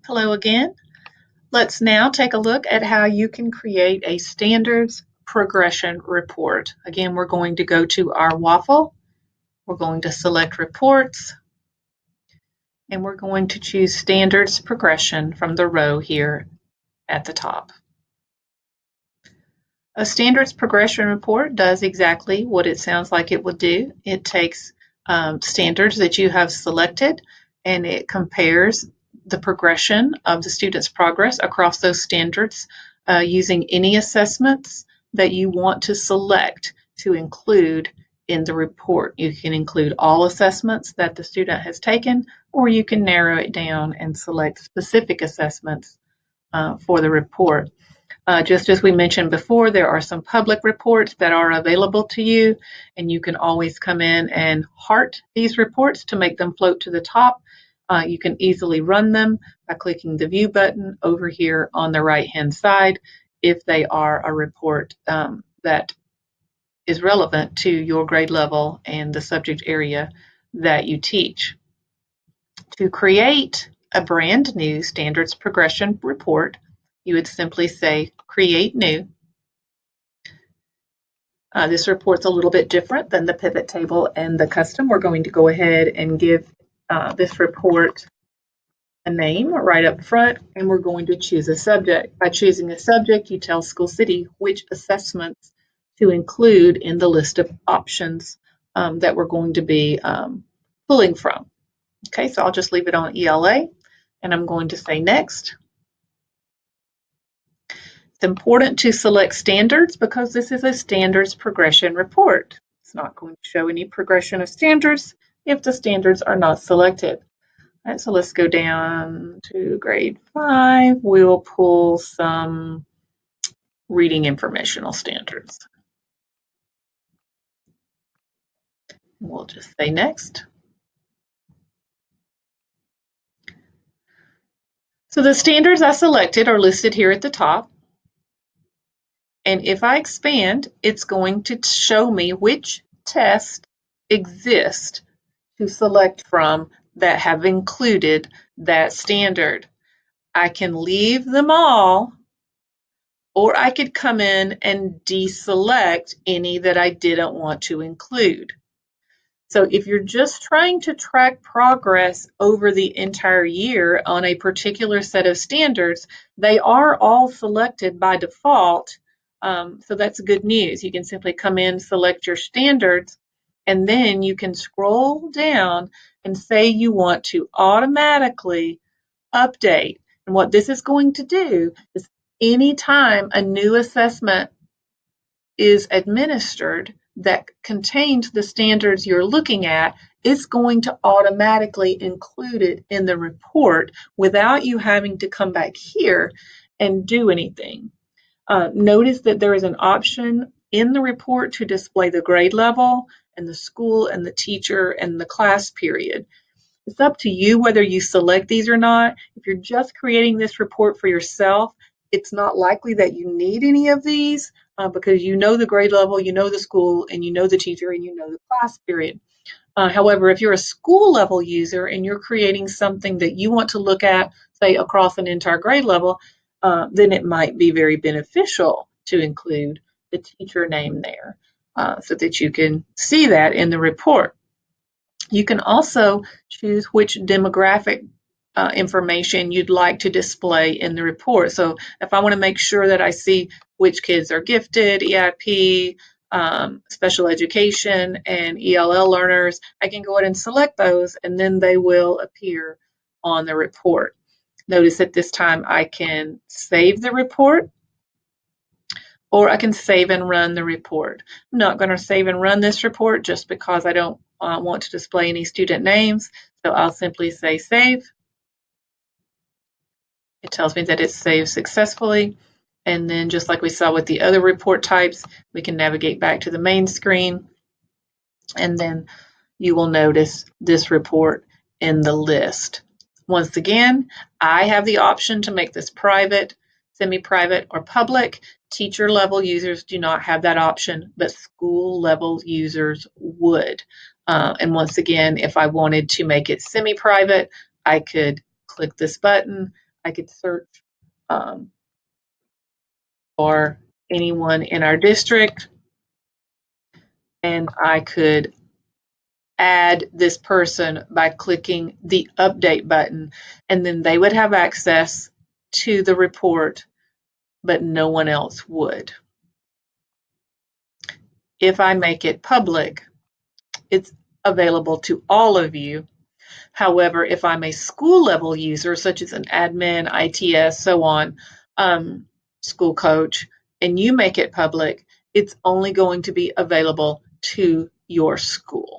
Hello again. Let's now take a look at how you can create a standards progression report. Again, we're going to go to our waffle. We're going to select reports, and we're going to choose standards progression from the row here at the top. A standards progression report does exactly what it sounds like it would do. It takes standards that you have selected and it compares the progression of the student's progress across those standards using any assessments that you want to select to include in the report. You can include all assessments that the student has taken, or you can narrow it down and select specific assessments for the report. Just as we mentioned before, there are some public reports that are available to you, and you can always come in and heart these reports to make them float to the top. You can easily run them by clicking the View button over here on the right-hand side if they are a report that is relevant to your grade level and the subject area that you teach. To create a brand new standards progression report, you would simply say create new. This report's a little bit different than the pivot table and the custom. We're going to go ahead and give this report a name right up front, and we're going to choose a subject. By choosing a subject, you tell School City which assessments to include in the list of options that we're going to be pulling from. Okay, so I'll just leave it on ELA, and I'm going to say next. It's important to select standards because this is a standards progression report. It's not going to show any progression of standards if the standards are not selected. All right, so let's go down to grade 5. We'll pull some reading informational standards. We'll just say next. So the standards I selected are listed here at the top. And if I expand, it's going to show me which tests exist to select from that have included that standard. I can leave them all, or I could come in and deselect any that I didn't want to include. So if you're just trying to track progress over the entire year on a particular set of standards, they are all selected by default. So that's good news. You can simply come in, select your standards, and then you can scroll down and say you want to automatically update. And what this is going to do is anytime a new assessment is administered that contains the standards you're looking at, it's going to automatically include it in the report without you having to come back here and do anything. Notice that there is an option in the report to display the grade level and the school and the teacher and the class period. It's up to you whether you select these or not. If you're just creating this report for yourself, it's not likely that you need any of these because you know the grade level, you know the school, and you know the teacher, and you know the class period. However, if you're a school level user and you're creating something that you want to look at, say, across an entire grade level, then it might be very beneficial to include the teacher name there so that you can see that in the report. You can also choose which demographic information you'd like to display in the report. So if I want to make sure that I see which kids are gifted, EIP, special education, and ELL learners, I can go ahead and select those, and then they will appear on the report. Notice at this time I can save the report, or I can save and run the report. I'm not going to save and run this report just because I don't want to display any student names, so I'll simply say save. It tells me that it's saved successfully, and then just like we saw with the other report types, we can navigate back to the main screen, and then you will notice this report in the list. Once again, I have the option to make this private, semi-private, or public. Teacher level users do not have that option, but school level users would. And once again, if I wanted to make it semi-private, I could click this button. I could search um, for anyone in our district, and I could add this person by clicking the update button, and then they would have access to the report, but no one else would. If I make it public, it's available to all of you. However, if I'm a school level user, such as an admin, ITS, so on, school coach, and you make it public, it's only going to be available to your school.